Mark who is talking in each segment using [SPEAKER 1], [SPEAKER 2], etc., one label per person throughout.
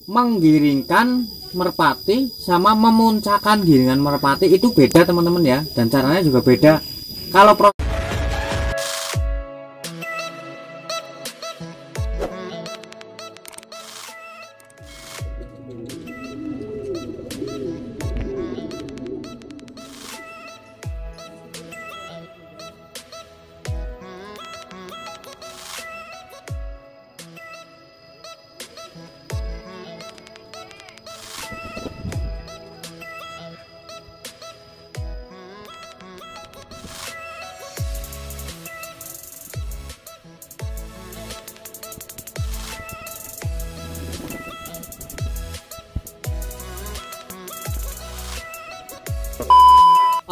[SPEAKER 1] menggiringkan merpati sama memuncakkan giringan merpati itu beda teman-teman ya, dan caranya juga beda. Kalau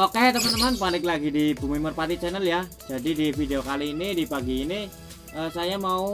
[SPEAKER 1] Oke teman-teman, balik lagi di Bumi Merpati Channel ya. Jadi di video kali ini, di pagi ini saya mau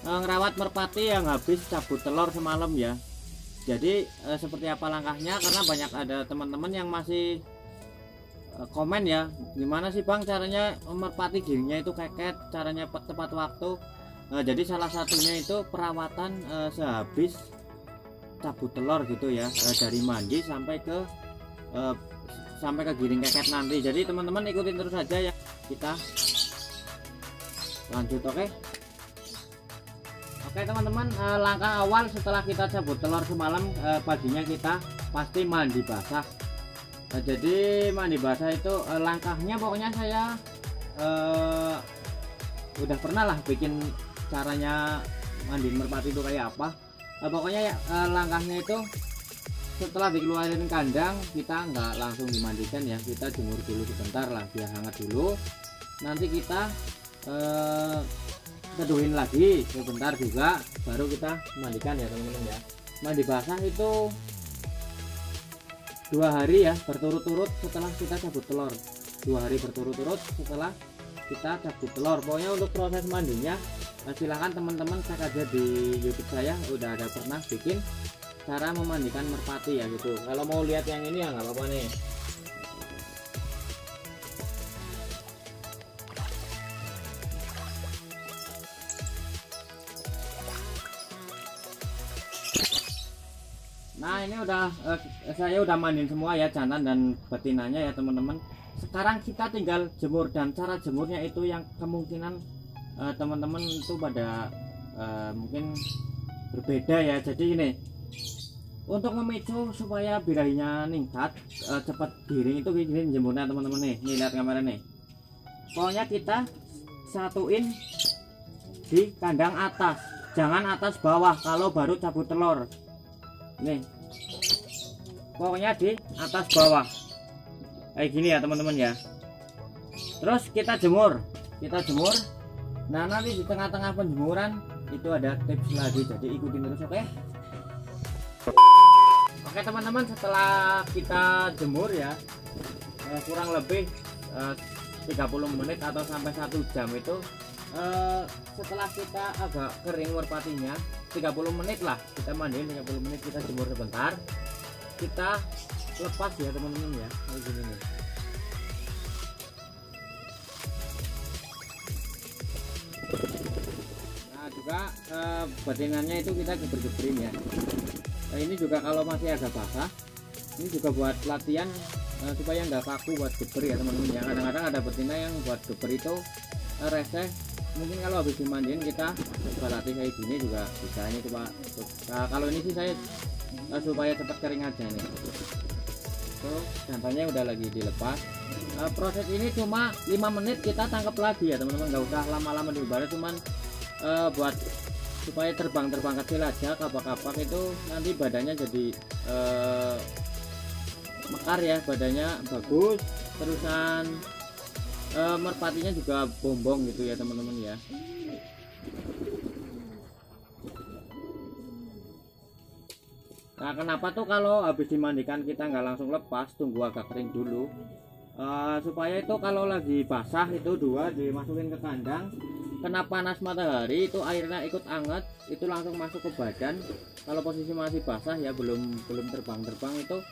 [SPEAKER 1] ngerawat merpati yang habis cabut telur semalam ya. Jadi seperti apa langkahnya, karena banyak ada teman-teman yang masih komen ya, gimana sih Bang caranya merpati giringnya itu keket, caranya tepat waktu. Jadi salah satunya itu perawatan sehabis cabut telur gitu ya, dari mandi sampai ke giring keket nanti. Jadi teman-teman ikutin terus saja ya, kita lanjut. Oke teman-teman, langkah awal setelah kita cabut telur semalam, paginya kita pasti mandi basah. Jadi mandi basah itu langkahnya pokoknya saya udah pernah lah bikin caranya mandi merpati itu kayak apa. Pokoknya ya, langkahnya itu setelah dikeluarin kandang kita nggak langsung dimandikan ya, kita jemur dulu sebentar lah biar hangat dulu. Nanti kita teduhin lagi sebentar juga, baru kita mandikan ya teman-teman ya. Mandi basah itu 2 hari ya berturut-turut setelah kita cabut telur, 2 hari berturut-turut setelah kita cabut telur. Pokoknya untuk proses mandinya silahkan teman-teman cek aja di YouTube saya, udah ada pernah bikin cara memandikan merpati ya gitu. Kalau mau lihat yang ini ya nggak apa-apa nih. Nah ini udah saya udah mandiin semua ya, jantan dan betinanya ya teman-teman. Sekarang kita tinggal jemur, dan cara jemurnya itu yang kemungkinan teman-teman itu pada mungkin berbeda ya. Jadi ini untuk memicu supaya birahinya ningkat, cepat giring, itu gini jemurnya teman-teman nih. Nih lihat kamera nih. Pokoknya kita satuin di kandang atas, jangan atas bawah kalau baru cabut telur. Nih. Pokoknya di atas bawah. Kayak gini ya teman-teman ya. Terus kita jemur. Nah, nanti di tengah-tengah penjemuran itu ada tips lagi. Jadi ikutin terus, oke? Oke teman-teman, setelah kita jemur ya kurang lebih 30 menit atau sampai 1 jam itu, setelah kita agak kering merpatinya, 30 menit lah kita mandiin, 30 menit kita jemur sebentar, kita lepas ya teman-teman ya, kayak gini nih. Nah juga betinannya itu kita geber-geberin ya. Nah, ini juga kalau masih agak basah, ini juga buat latihan supaya nggak kaku buat geber ya teman-teman ya. Kadang-kadang ada betina yang buat geber itu reseh, mungkin kalau habis dimandiin kita coba latih kayak gini juga bisa. Ini coba kalau ini sih saya supaya cepat kering aja nih. Tuh jantannya udah lagi dilepas. Proses ini cuma 5 menit kita tangkap lagi ya teman-teman, nggak usah lama-lama di udara, cuman buat supaya terbang kecil aja. Kapak-kapak itu nanti badannya jadi mekar ya, badannya bagus, terusan merpatinya juga bombong gitu ya teman-teman ya. Nah kenapa tuh kalau habis dimandikan kita nggak langsung lepas, tunggu agak kering dulu, supaya itu kalau lagi basah itu dimasukin ke kandang, kena panas matahari itu airnya ikut anget, itu langsung masuk ke badan. Kalau posisi masih basah ya, belum terbang itu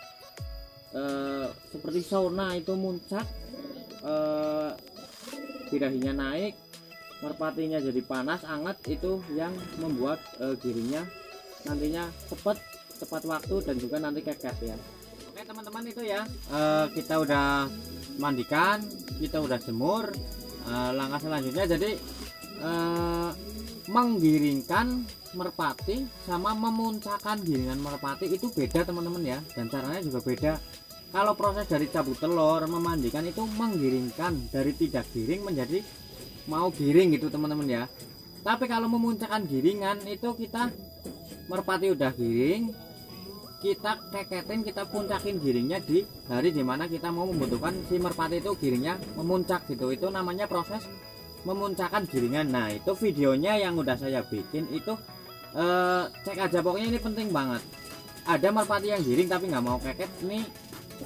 [SPEAKER 1] seperti sauna, itu muncak, birahinya naik, merpatinya jadi panas anget, itu yang membuat giringnya nantinya tepat waktu dan juga nanti keket ya. Oke teman-teman, itu ya kita udah mandikan, kita udah jemur. Langkah selanjutnya jadi menggiringkan merpati sama memuncakkan giringan merpati itu beda teman-teman ya, dan caranya juga beda. Kalau proses dari cabut telur memandikan itu menggiringkan dari tidak giring menjadi mau giring gitu teman-teman ya. Tapi kalau memuncakkan giringan itu kita merpati udah giring, kita keketin, kita puncakin giringnya di hari dimana kita mau membutuhkan si merpati itu giringnya memuncak gitu. Itu namanya proses memuncakkan giringan. Nah itu videonya yang udah saya bikin itu cek aja, pokoknya ini penting banget. Ada merpati yang giring tapi nggak mau keket. Ini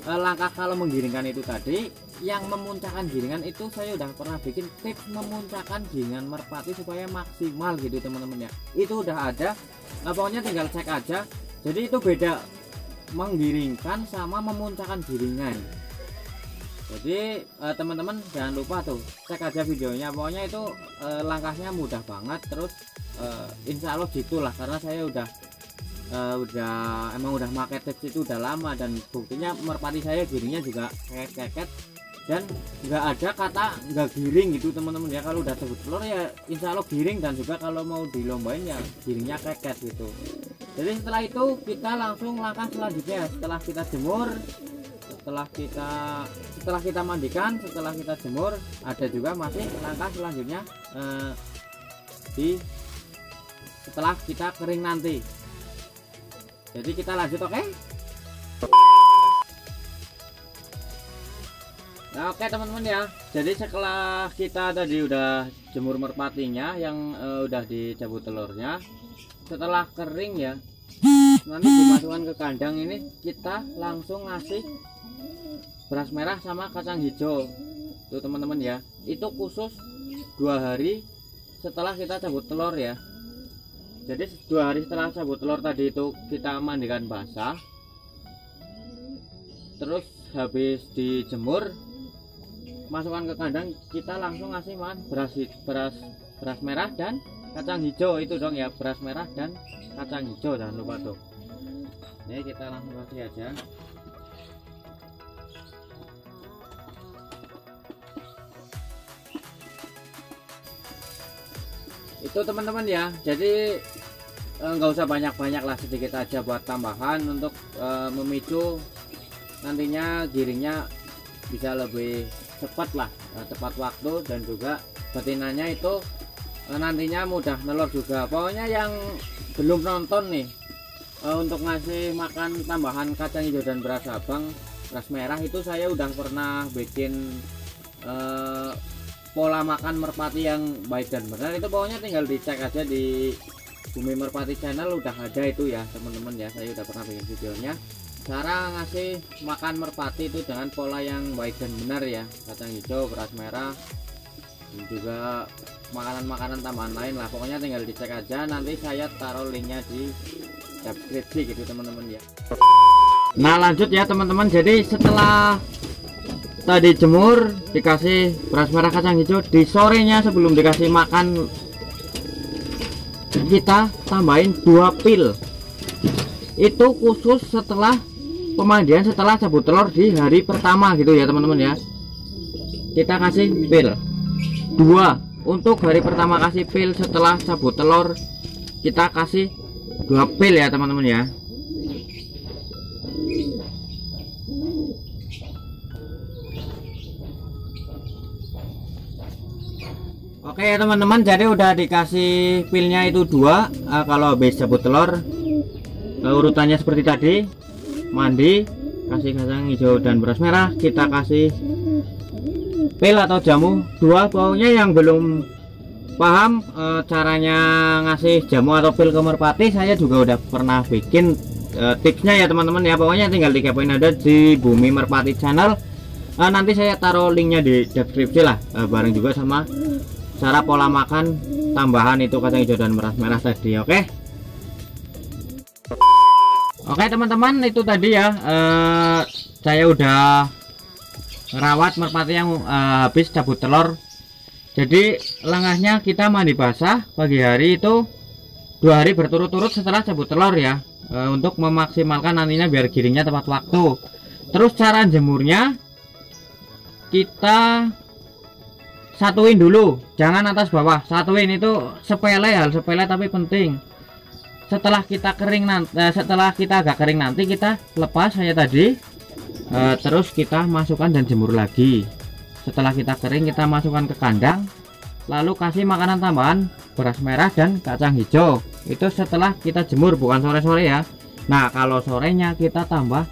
[SPEAKER 1] langkah kalau menggiringkan itu tadi, yang memuncakkan giringan itu saya udah pernah bikin tips memuncakkan giringan merpati supaya maksimal gitu teman-teman ya. Itu udah ada, pokoknya tinggal cek aja. Jadi itu beda menggiringkan sama memuncakkan giringan. Jadi teman-teman jangan lupa tuh cek aja videonya, pokoknya itu langkahnya mudah banget. Terus insya Allah gitulah, karena saya emang udah pakai tips itu udah lama, dan buktinya merpati saya giringnya juga keket dan nggak ada kata nggak giring gitu teman-teman ya. Kalau udah cabut telur ya insya Allah giring, dan juga kalau mau dilombain ya giringnya keket gitu. Jadi setelah itu kita langsung langkah selanjutnya, setelah kita jemur, setelah kita mandikan, setelah kita jemur, ada juga masih langkah selanjutnya setelah kita kering nanti. Jadi kita lanjut, oke? Nah, oke teman-teman ya. Jadi setelah kita tadi udah jemur merpatinya yang udah dicabut telurnya, setelah kering ya, nanti dimasukkan ke kandang. Ini kita langsung ngasih beras merah sama kacang hijau tuh teman-teman ya. Itu khusus 2 hari setelah kita cabut telur ya. Jadi 2 hari setelah cabut telur tadi itu kita mandikan basah, terus habis dijemur masukkan ke kandang, kita langsung ngasih makan beras merah dan kacang hijau itu dong ya, beras merah dan kacang hijau, jangan lupa tuh. Ini kita langsung kasih aja. Itu teman-teman ya. Jadi nggak usah banyak-banyak lah, sedikit aja buat tambahan untuk memicu nantinya giringnya bisa lebih cepat lah, tepat waktu, dan juga betinanya itu nantinya mudah nelur juga. Pokoknya yang belum nonton nih, untuk ngasih makan tambahan kacang hijau dan beras abang, beras merah, itu saya udah pernah bikin pola makan merpati yang baik dan benar. Itu pokoknya tinggal dicek aja di Bumi Merpati Channel, udah ada itu ya teman-teman ya. Saya udah pernah bikin videonya cara ngasih makan merpati itu dengan pola yang baik dan benar ya, kacang hijau, beras merah, dan juga makanan-makanan tambahan lain lah. Pokoknya tinggal dicek aja, nanti saya taruh linknya di deskripsi gitu teman-teman ya. Nah lanjut ya teman-teman. Jadi setelah tadi jemur, dikasih beras merah kacang hijau, di sorenya sebelum dikasih makan kita tambahin 2 pil. Itu khusus setelah pemandian, setelah cabut telur di hari pertama gitu ya teman-teman ya. Kita kasih pil 2 untuk hari pertama, kasih pil. Setelah cabut telur kita kasih 2 pil ya teman-teman ya. Oke teman-teman, jadi udah dikasih pilnya itu 2. Kalau habis cabut telur urutannya seperti tadi: mandi, kasih kacang hijau dan beras merah, kita kasih pil atau jamu 2. Pokoknya yang belum paham caranya ngasih jamu atau pil ke merpati, saya juga udah pernah bikin tipsnya ya teman-teman ya. Pokoknya tinggal dikepoin ada di Bumi Merpati Channel. Nanti saya taruh linknya di deskripsi lah, bareng juga sama cara pola makan tambahan itu kacang hijau dan beras merah tadi. Oke teman-teman, itu tadi ya saya udah merawat merpati yang habis cabut telur. Jadi langkahnya kita mandi basah pagi hari itu 2 hari berturut-turut setelah cabut telur ya, untuk memaksimalkan nantinya biar giringnya tepat waktu. Terus cara jemurnya kita satuin dulu, jangan atas bawah, satuin. Itu sepele, hal sepele tapi penting. Setelah kita kering nanti, setelah kita agak kering nanti kita lepas saya tadi, terus kita masukkan dan jemur lagi. Setelah kita kering kita masukkan ke kandang, lalu kasih makanan tambahan beras merah dan kacang hijau. Itu setelah kita jemur, bukan sore-sore ya. Nah kalau sorenya kita tambah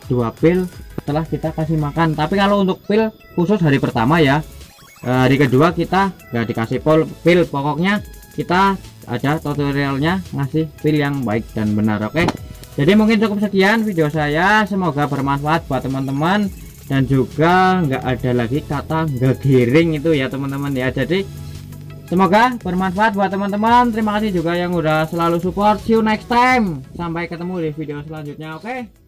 [SPEAKER 1] 2 pil setelah kita kasih makan. Tapi kalau untuk pil khusus hari pertama ya, hari kedua kita nggak dikasih pil. Pokoknya kita ada tutorialnya ngasih pil yang baik dan benar. Oke, jadi mungkin cukup sekian video saya, semoga bermanfaat buat teman-teman dan juga nggak ada lagi kata nggak giring itu ya teman-teman ya. Jadi semoga bermanfaat buat teman-teman. Terima kasih juga yang udah selalu support. See you next time, sampai ketemu di video selanjutnya. Oke.